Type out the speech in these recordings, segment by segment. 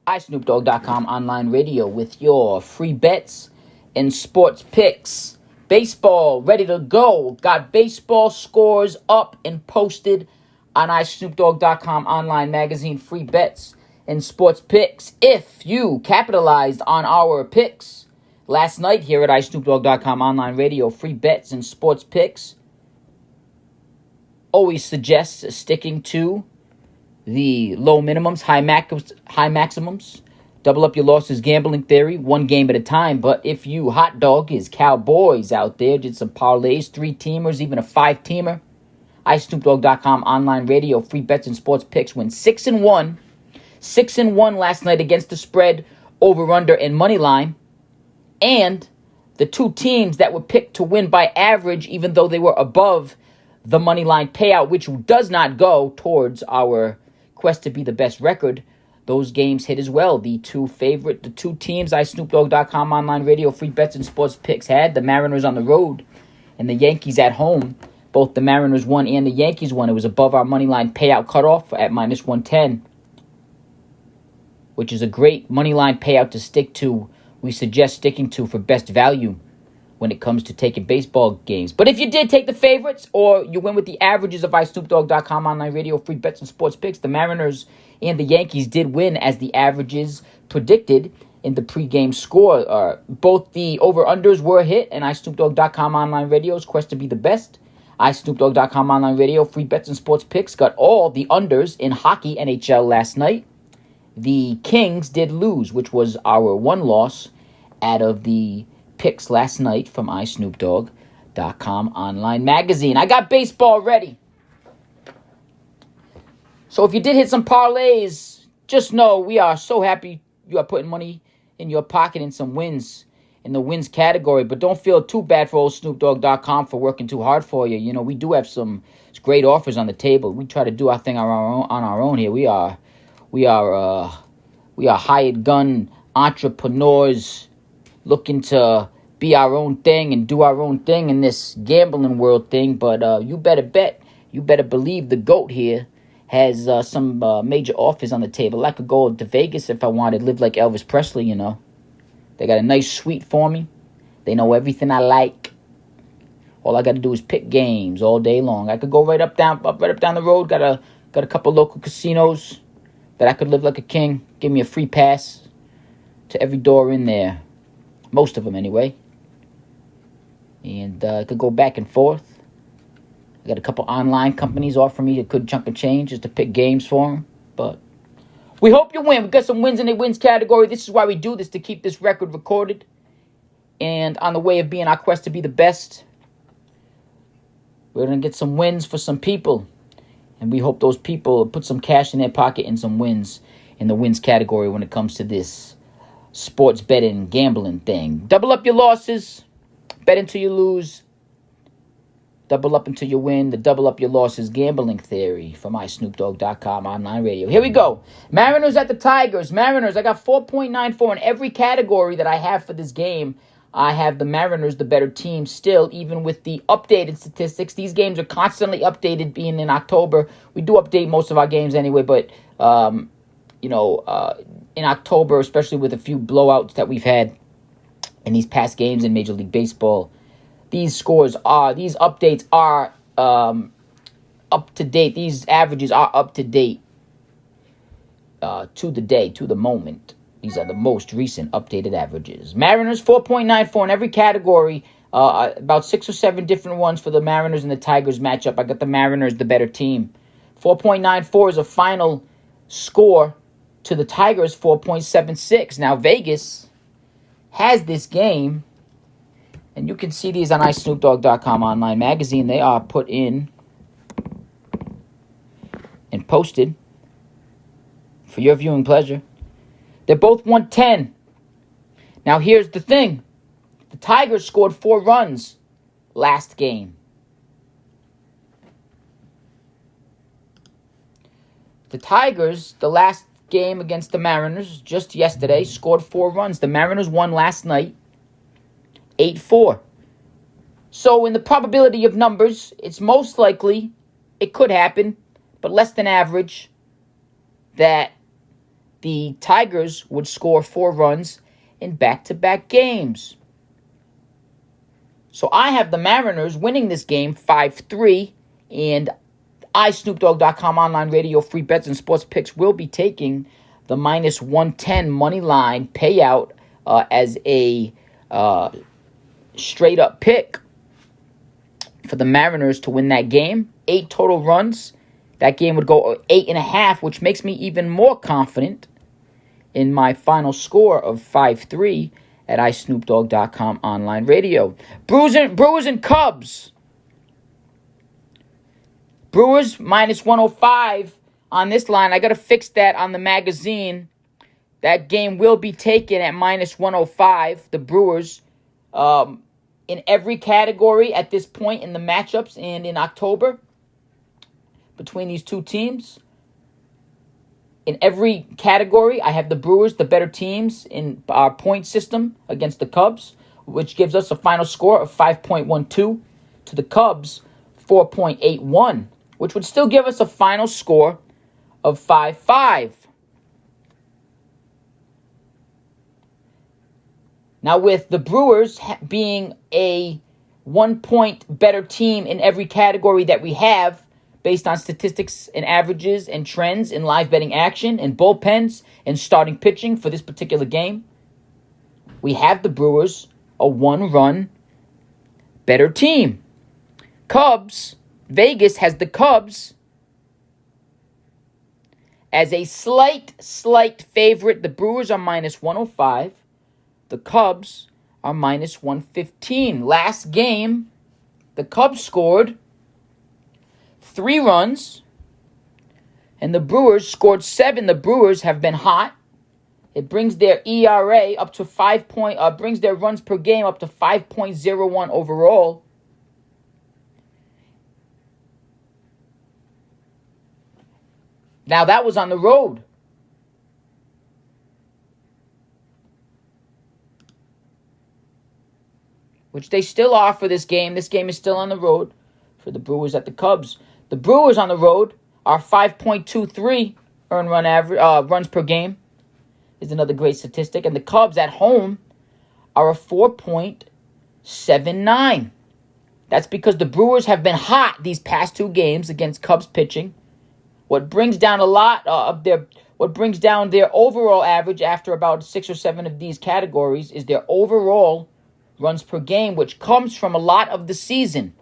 iSnoopDogg.com online radio with your free bets and sports picks. Baseball ready to go. Got baseball scores up and posted on iSnoopDogg.com online magazine. Free bets and sports picks. If you capitalized on our picks last night here at iSnoopDogg.com online radio, free bets and sports picks, always suggests sticking to the low minimums, high maximums. Double up your losses gambling theory, one game at a time. But if you hot dog is Cowboys out there, did some parlays, 3-teamers, even a 5-teamer, iSnoopDogg.com online radio, free bets and sports picks win 6-1. 6-1 last night against the spread, over, under, and money line. And the two teams that were picked to win by average, even though they were above the money line payout, which does not go towards our quest to be the best record, those games hit as well. The two teams iSnoopDogg.com online radio, free bets and sports picks had, the Mariners on the road and the Yankees at home. Both the Mariners won and the Yankees won. It was above our money line payout cutoff at minus 110, which is a great money line payout to stick to. We suggest sticking to for best value when it comes to taking baseball games. But if you did take the favorites or you went with the averages of iSnoopDogg.com online radio, free bets and sports picks, the Mariners and the Yankees did win as the averages predicted in the pregame score. Both the over-unders were hit, and iSnoopDogg.com online radio's quest to be the best. iSnoopDogg.com online radio, free bets and sports picks got all the unders in hockey NHL last night. The Kings did lose, which was our one loss out of the picks last night from iSnoopDogg.com online magazine. I got baseball ready. So if you did hit some parlays, just know we are so happy you are putting money in your pocket in some wins in the wins category. But don't feel too bad for old SnoopDogg.com for working too hard for you. You know, we do have some great offers on the table. We try to do our thing on our own here. We are hired gun entrepreneurs looking to be our own thing and do our own thing in this gambling world thing. But you better believe the GOAT here has some major offers on the table. I could go to Vegas if I wanted, live like Elvis Presley, you know. They got a nice suite for me. They know everything I like. All I got to do is pick games all day long. I could go right up down the road. Got a couple local casinos that I could live like a king. Give me a free pass to every door in there. Most of them, anyway. And I could go back and forth. I got a couple online companies offering me a good chunk of change just to pick games for them. But we hope you win. We got some wins in the wins category. This is why we do this, to keep this record recorded. And on the way of being our quest to be the best, we're going to get some wins for some people. And we hope those people put some cash in their pocket and some wins in the wins category when it comes to this sports betting, gambling thing. Double up your losses. Bet until you lose. Double up until you win. The double up your losses gambling theory from iSnoopDogg.com online radio. Here we go. Mariners at the Tigers. Mariners, I got 4.94 in every category that I have for this game. I have the Mariners, the better team still, even with the updated statistics. These games are constantly updated, being in October. We do update most of our games anyway, but, in October, especially with a few blowouts that we've had in these past games in Major League Baseball, these updates are up to date. These averages are up to date to the day, to the moment. These are the most recent updated averages. Mariners, 4.94 in every category. About 6 or 7 different ones for the Mariners and the Tigers matchup. I got the Mariners, the better team. 4.94 is a final score to the Tigers, 4.76. Now, Vegas has this game, and you can see these on iSnoopDogg.com online magazine. They are put in and posted for your viewing pleasure. They're both 110. Now, here's the thing. The Tigers scored 4 runs last game. The Tigers, the last game against the Mariners, just yesterday, scored 4 runs. The Mariners won last night 8-4. So, in the probability of numbers, it's most likely, it could happen, but less than average, that the Tigers would score 4 runs in back-to-back games. So I have the Mariners winning this game 5-3, and iSnoopDogg.com online radio free bets and sports picks will be taking the minus 110 money line payout as a straight-up pick for the Mariners to win that game. 8 total runs. That game would go 8.5, which makes me even more confident in my final score of 5-3 at iSnoopDogg.com online radio. Brewers and Cubs. Brewers minus 105 on this line. I got to fix that on the magazine. That game will be taken at minus 105. The Brewers, in every category at this point in the matchups and in October between these two teams. In every category, I have the Brewers, the better teams in our point system against the Cubs, which gives us a final score of 5.12 to the Cubs, 4.81, which would still give us a final score of 5-5. Now, with the Brewers being a 1 point better team in every category that we have, based on statistics and averages and trends in live betting action and bullpens and starting pitching for this particular game, we have the Brewers a 1-run better team. Cubs, Vegas has the Cubs as a slight favorite. The Brewers are minus 105. The Cubs are minus 115. Last game, the Cubs scored 3 runs, and the Brewers scored 7. The Brewers have been hot. It brings their ERA up to brings their runs per game up to 5.01 overall. Now that was on the road. Which they still are for this game. This game is still on the road for the Brewers at the Cubs. The Brewers on the road are 5.23 earned run average runs per game. Is another great statistic. And the Cubs at home are a 4.79. That's because the Brewers have been hot these past 2 games against Cubs pitching. What brings down a lot of their overall average after about 6 or 7 of these categories is their overall runs per game, which comes from a lot of the season.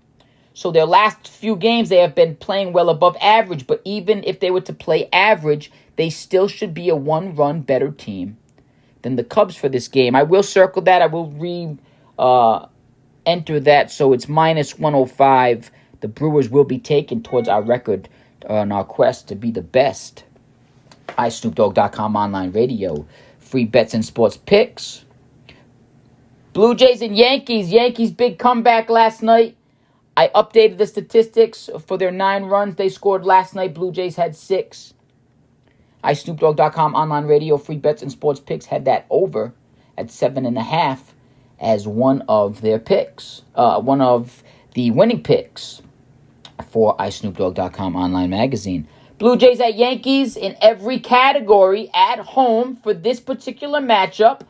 So their last few games, they have been playing well above average. But even if they were to play average, they still should be a 1-run better team than the Cubs for this game. I will circle that. I will enter that. So it's minus 105. The Brewers will be taken towards our record on our quest to be the best. iSnoopDogg.com online radio. Free bets and sports picks. Blue Jays and Yankees. Yankees big comeback last night. I updated the statistics for their 9 runs they scored last night. Blue Jays had 6. iSnoopDogg.com online radio free bets and sports picks had that over at 7.5 as one of their picks. One of the winning picks for iSnoopDogg.com online magazine. Blue Jays at Yankees in every category at home for this particular matchup,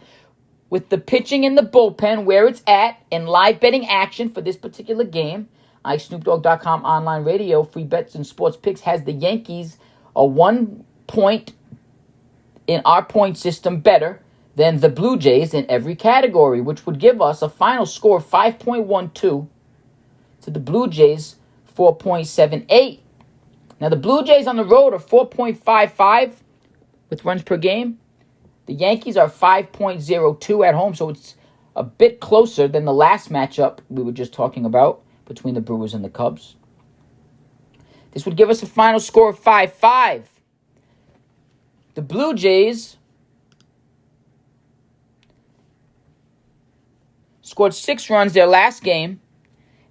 with the pitching and the bullpen where it's at, and live betting action for this particular game. iSnoopDogg.com online radio, free bets and sports picks has the Yankees a 1 point in our point system better than the Blue Jays in every category, which would give us a final score of 5.12 to the Blue Jays 4.78. Now the Blue Jays on the road are 4.55 with runs per game. The Yankees are 5.02 at home, so it's a bit closer than the last matchup we were just talking about between the Brewers and the Cubs. This would give us a final score of 5-5. The Blue Jays scored 6 runs their last game,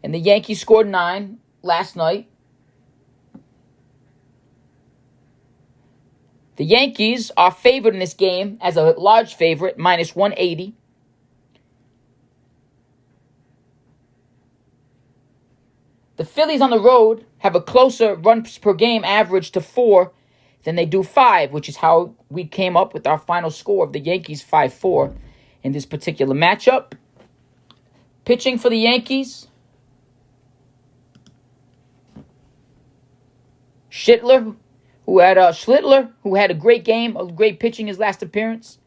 and the Yankees scored 9 last night. The Yankees are favored in this game as a large favorite, minus 180. The Phillies on the road have a closer runs per game average to 4 then they do 5, which is how we came up with our final score of the Yankees 5-4 in this particular matchup. Pitching for the Yankees, Schlittler, who had a great game, a great pitching his last appearance.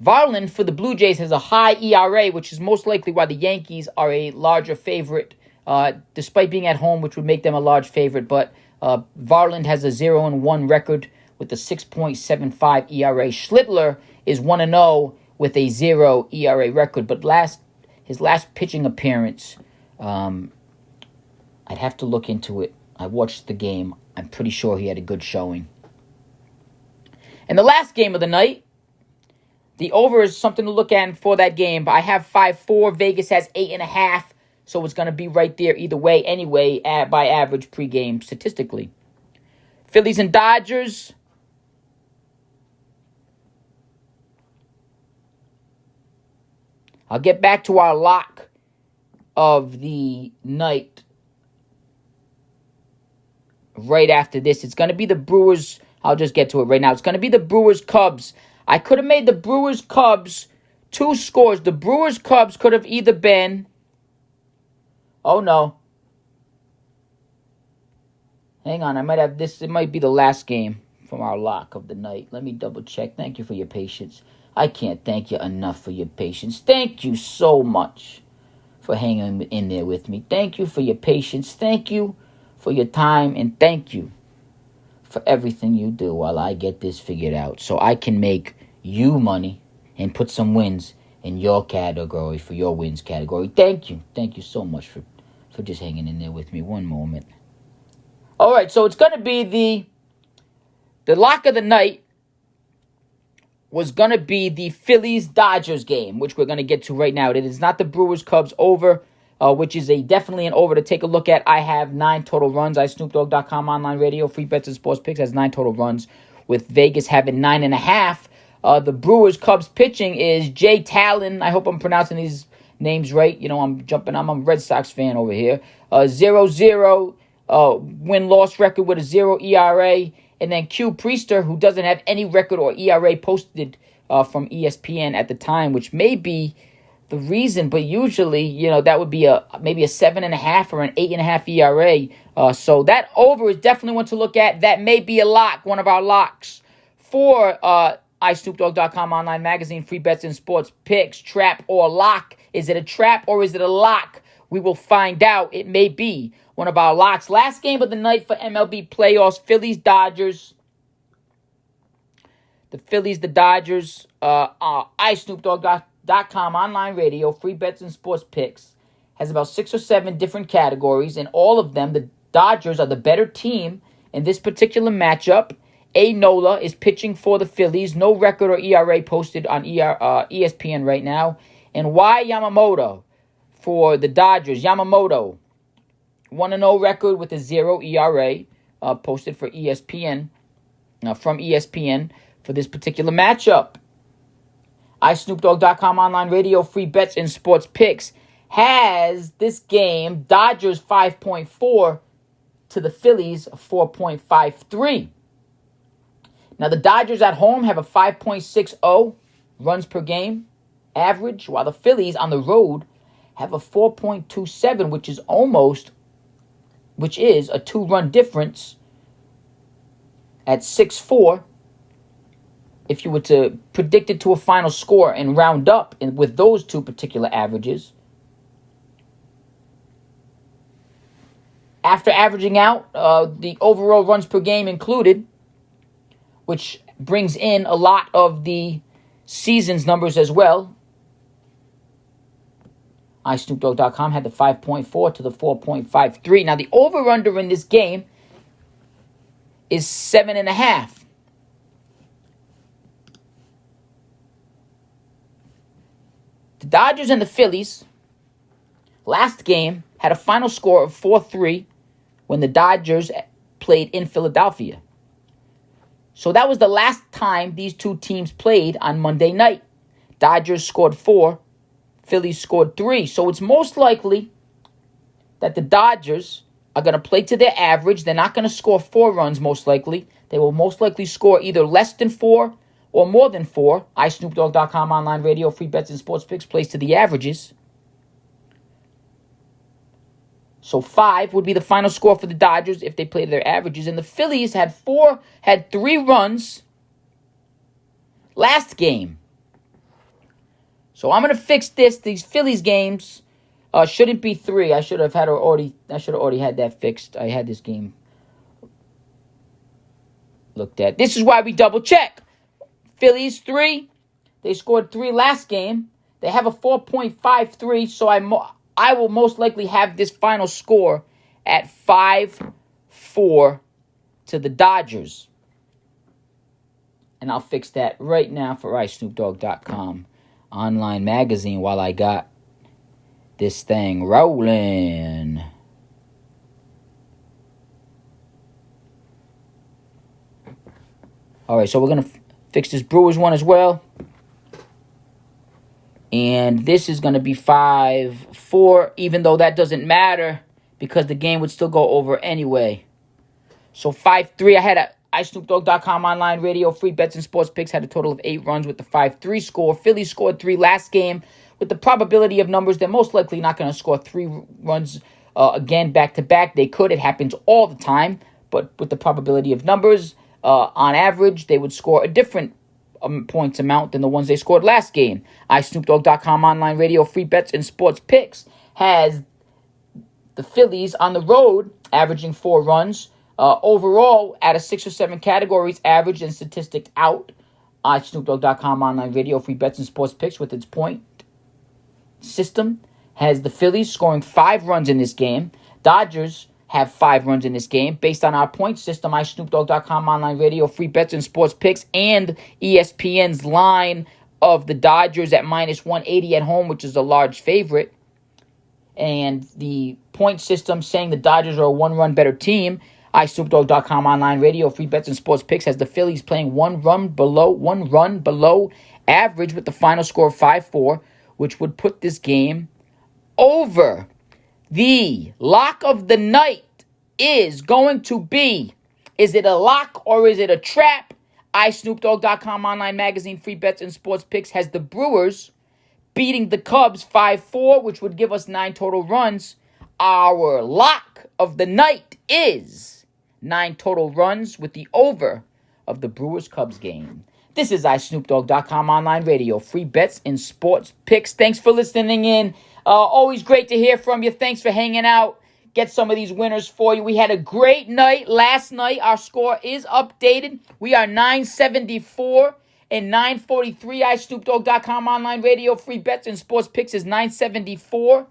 Varland for the Blue Jays has a high ERA, which is most likely why the Yankees are a larger favorite, despite being at home, which would make them a large favorite. But Varland has a 0-1 record with a 6.75 ERA. Schlittler is 1-0 with a 0 ERA record. But his last pitching appearance, I'd have to look into it. I watched the game. I'm pretty sure he had a good showing. And the last game of the night, the over is something to look at for that game. But I have 5-4. Vegas has 8.5. So it's going to be right there either way anyway by average pregame statistically. Phillies and Dodgers. I'll get back to our lock of the night right after this. It's going to be the Brewers. I'll just get to it right now. It's going to be the Brewers-Cubs. I could have made the Brewers-Cubs 2 scores. The Brewers-Cubs could have either been... Oh, no. Hang on. I might have this. It might be the last game from our lock of the night. Let me double check. Thank you for your patience. I can't thank you enough for your patience. Thank you so much for hanging in there with me. Thank you for your patience. Thank you for your time. And thank you for everything you do while I get this figured out so I can make you money and put some wins in your category for your wins category. Thank you. Thank you so much for just hanging in there with me. One moment. All right, so it's going to be the lock of the night was going to be the Phillies-Dodgers game, which we're going to get to right now. It is not the Brewers-Cubs over, which is definitely an over to take a look at. I have 9 total runs. SnoopDogg.com online radio, free bets and sports picks has 9 total runs, with Vegas having 9.5. The Brewers-Cubs pitching is Jay Talon. I hope I'm pronouncing these names right. You know, I'm a Red Sox fan over here. 0-0 win-loss record with a 0 ERA. And then Q Priester, who doesn't have any record or ERA posted from ESPN at the time, which may be the reason, but usually, you know, that would be maybe a 7.5 or an 8.5 ERA. So that over is definitely one to look at. That may be a lock, one of our locks for iSnoopDogg.com online magazine, free bets and sports picks, trap or lock. Is it a trap or is it a lock? We will find out. It may be one of our locks. Last game of the night for MLB playoffs, Phillies-Dodgers. The Phillies, the Dodgers, iSnoopDogg.com online radio, free bets and sports picks, has about 6 or 7 different categories, and all of them, the Dodgers are the better team in this particular matchup. A. Nola is pitching for the Phillies. No record or ERA posted on ESPN right now. And Y. Yamamoto for the Dodgers. Yamamoto, 1-0 record with a 0 ERA posted for ESPN, from ESPN for this particular matchup. iSnoopDogg.com online radio, free bets and sports picks has this game, Dodgers 5.4 to the Phillies 4.53. Now, the Dodgers at home have a 5.60 runs per game average, while the Phillies on the road have a 4.27, which is a 2-run difference at 6-4. If you were to predict it to a final score and round up with those two particular averages, after averaging out the overall runs per game included, which brings in a lot of the season's numbers as well, iSnoopDogg.com had the 5.4 to the 4.53. Now, the over-under in this game is 7.5. The Dodgers and the Phillies, last game, had a final score of 4-3 when the Dodgers played in Philadelphia. So that was the last time these two teams played on Monday night. Dodgers scored 4, Phillies scored 3. So it's most likely that the Dodgers are going to play to their average. They're not going to score 4 runs, most likely. They will most likely score either less than 4 or more than 4. iSnoopDogg.com online radio, free bets and sports picks plays to the averages. So 5 would be the final score for the Dodgers if they play to their averages. And the Phillies had 3 runs last game. So I'm going to fix this. These Phillies games shouldn't be 3. I should have already had that fixed. I had this game looked at. This is why we double check. Phillies 3. They scored 3 last game. They have a 4.53, so I will most likely have this final score at 5-4 to the Dodgers. And I'll fix that right now for iSnoopDogg.com online magazine while I got this thing rolling. All right, so we're going to fix this Brewers one as well. And this is going to be 5-4, even though that doesn't matter because the game would still go over anyway. So 5-3, I had iSnoopDogg.com online radio, free bets and sports picks, had a total of 8 runs with the 5-3 score. Phillies scored 3 last game with the probability of numbers. They're most likely not going to score 3 runs again back-to-back. They could. It happens all the time. But with the probability of numbers, on average, they would score a different points amount than the ones they scored last game. iSnoopDogg.com online radio, free bets and sports picks has the Phillies on the road averaging 4 runs. Overall, out of 6 or 7 categories, average and statistic out. iSnoopDogg.com online radio, free bets and sports picks with its point system has the Phillies scoring 5 runs in this game. Dodgers have 5 runs in this game. Based on our point system, iSnoopDogg.com online radio, free bets and sports picks, and ESPN's line of the Dodgers at minus 180 at home, which is a large favorite. And the point system saying the Dodgers are a 1-run better team. iSnoopDogg.com online radio, free bets and sports picks has the Phillies playing 1 run below average with the final score of 5-4, which would put this game over. The lock of the night is going to be, is it a lock or is it a trap? iSnoopDogg.com online magazine, free bets and sports picks has the Brewers beating the Cubs 5-4, which would give us 9 total runs. Our lock of the night is 9 total runs with the over of the Brewers-Cubs game. This is iSnoopDogg.com online radio, free bets and sports picks. Thanks for listening in. Always great to hear from you. Thanks for hanging out. Get some of these winners for you. We had a great night last night. Our score is updated. We are 974 and 943. iSnoopDogg.com online radio, free bets and sports picks is 974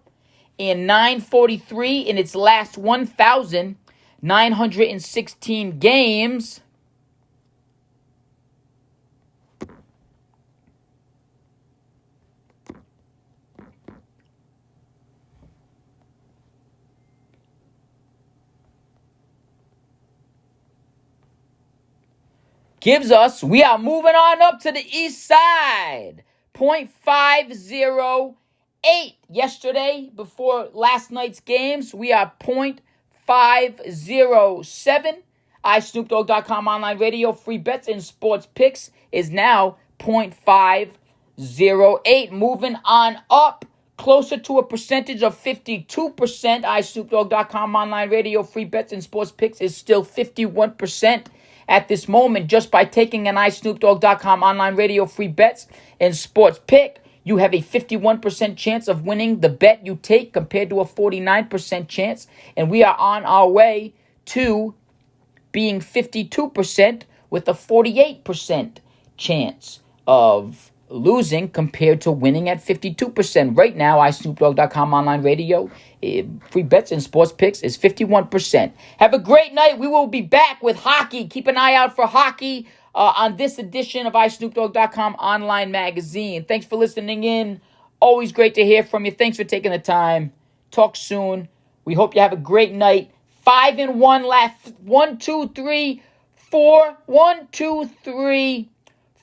and 943 in its last 1,916 games. Gives us, we are moving on up to the east side. 0.508 yesterday before last night's games. We are 0.507. iSnoopDogg.com online radio, free bets and sports picks is now 0.508. Moving on up closer to a percentage of 52%. iSnoopDogg.com online radio, free bets and sports picks is still 51%. At this moment, just by taking an iSnoopDogg.com online radio free bets and sports pick, you have a 51% chance of winning the bet you take compared to a 49% chance. And we are on our way to being 52% with a 48% chance of losing compared to winning at 52%. Right now, iSnoopDogg.com online radio, free bets and sports picks is 51%. Have a great night. We will be back with hockey. Keep an eye out for hockey on this edition of iSnoopDogg.com online magazine. Thanks for listening in. Always great to hear from you. Thanks for taking the time. Talk soon. We hope you have a great night. 5-1 left. 1, 2, 3, 4. 1, 2, 3,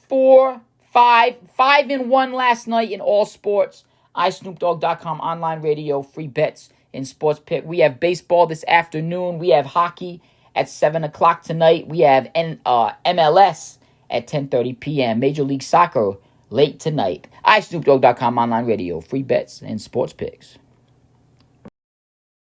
4, 5. 5-1 last night in all sports. iSnoopDogg.com online radio, free bets and sports pick. We have baseball this afternoon. We have hockey at 7 o'clock tonight. We have MLS at 10:30 p.m. Major League Soccer late tonight. iSnoopDogg.com online radio. Free bets and sports picks.